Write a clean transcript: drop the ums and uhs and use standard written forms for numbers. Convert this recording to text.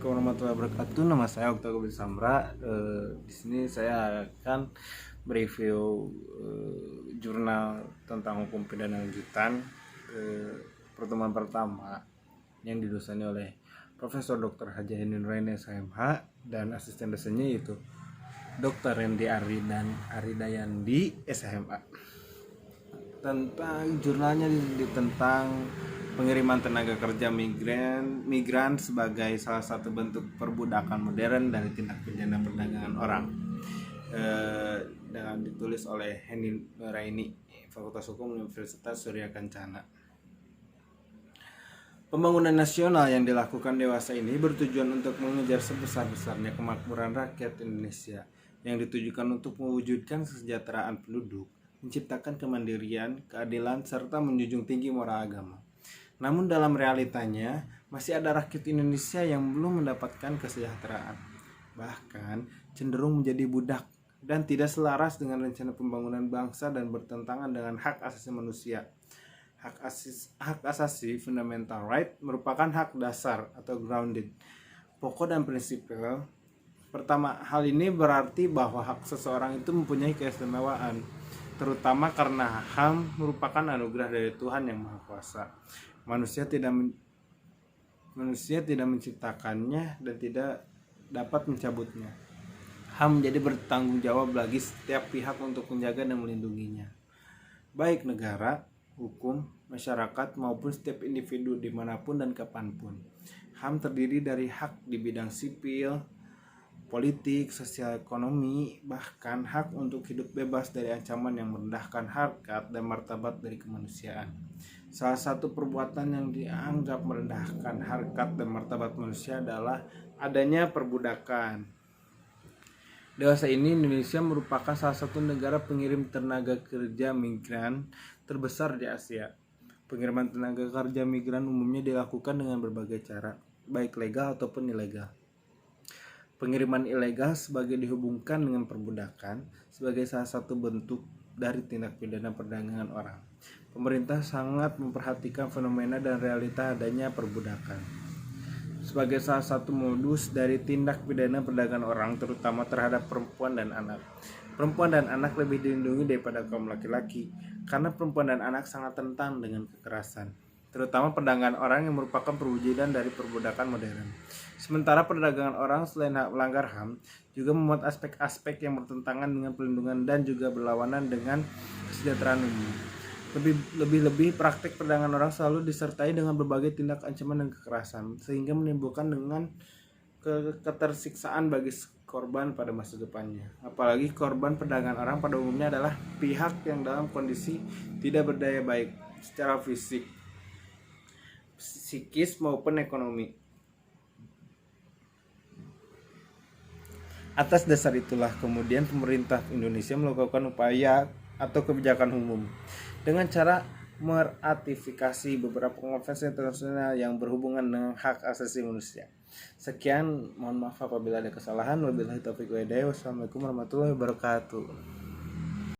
warahmatullahi wabarakatuh. Nama saya Oktagobi Samra. Di sini saya akan mereview jurnal tentang hukum pidana lanjutan pertemuan pertama yang didosani oleh Profesor Dr. Haji Hendy Nuraini SHMH dan asisten dosennya yaitu Dr. Randy Ari dan Ari Dayandi SHMA. Tentang jurnalnya tentang pengiriman tenaga kerja migran sebagai salah satu bentuk perbudakan modern dari tindak pidana perdagangan orang. Dan ditulis oleh Hendy Nuraini, Fakultas Hukum Universitas Surya Kencana. Pembangunan nasional yang dilakukan dewasa ini bertujuan untuk mengejar sebesar-besarnya kemakmuran rakyat Indonesia yang ditujukan untuk mewujudkan kesejahteraan penduduk, menciptakan kemandirian, keadilan, serta menjunjung tinggi moral agama. Namun dalam realitanya, masih ada rakyat Indonesia yang belum mendapatkan kesejahteraan, bahkan cenderung menjadi budak dan tidak selaras dengan rencana pembangunan bangsa dan bertentangan dengan hak asasi manusia. Hak asasi fundamental right merupakan hak dasar atau grounded, pokok dan prinsipil. Pertama, hal ini berarti bahwa hak seseorang itu mempunyai keistimewaan, terutama karena HAM merupakan anugerah dari Tuhan yang Maha Kuasa. Manusia tidak menciptakannya dan tidak dapat mencabutnya. HAM menjadi bertanggung jawab bagi setiap pihak untuk menjaga dan melindunginya, baik negara, hukum, masyarakat maupun setiap individu dimanapun dan kapanpun. HAM terdiri dari hak di bidang sipil, politik, sosial, ekonomi, bahkan hak untuk hidup bebas dari ancaman yang merendahkan harkat dan martabat dari kemanusiaan. Salah satu perbuatan yang dianggap merendahkan harkat dan martabat manusia adalah adanya perbudakan. Dewasa ini Indonesia merupakan salah satu negara pengirim tenaga kerja migran terbesar di Asia. Pengiriman tenaga kerja migran umumnya dilakukan dengan berbagai cara, baik legal ataupun ilegal. Pengiriman ilegal sebagai dihubungkan dengan perbudakan sebagai salah satu bentuk dari tindak pidana perdagangan orang. Pemerintah sangat memperhatikan fenomena dan realita adanya perbudakan sebagai salah satu modus dari tindak pidana perdagangan orang, terutama terhadap perempuan dan anak. Perempuan dan anak lebih dilindungi daripada kaum laki-laki karena perempuan dan anak sangat rentan dengan kekerasan, terutama perdagangan orang yang merupakan perwujudan dari perbudakan modern. Sementara perdagangan orang selain melanggar HAM juga memuat aspek-aspek yang bertentangan dengan perlindungan dan juga berlawanan dengan kesejahteraan umum. Lebih-lebih praktik perdagangan orang selalu disertai dengan berbagai tindak ancaman dan kekerasan, sehingga menimbulkan dengan ketersiksaan bagi korban pada masa depannya. Apalagi korban perdagangan orang pada umumnya adalah pihak yang dalam kondisi tidak berdaya baik secara fisik, psikis maupun ekonomi. Atas dasar itulah kemudian pemerintah Indonesia melakukan upaya atau kebijakan umum dengan cara meratifikasi beberapa konvensi internasional yang berhubungan dengan hak asasi manusia. Sekian, mohon maaf apabila ada kesalahan. Wabillahi taufiq wal hidayah. Wassalamualaikum warahmatullahi wabarakatuh.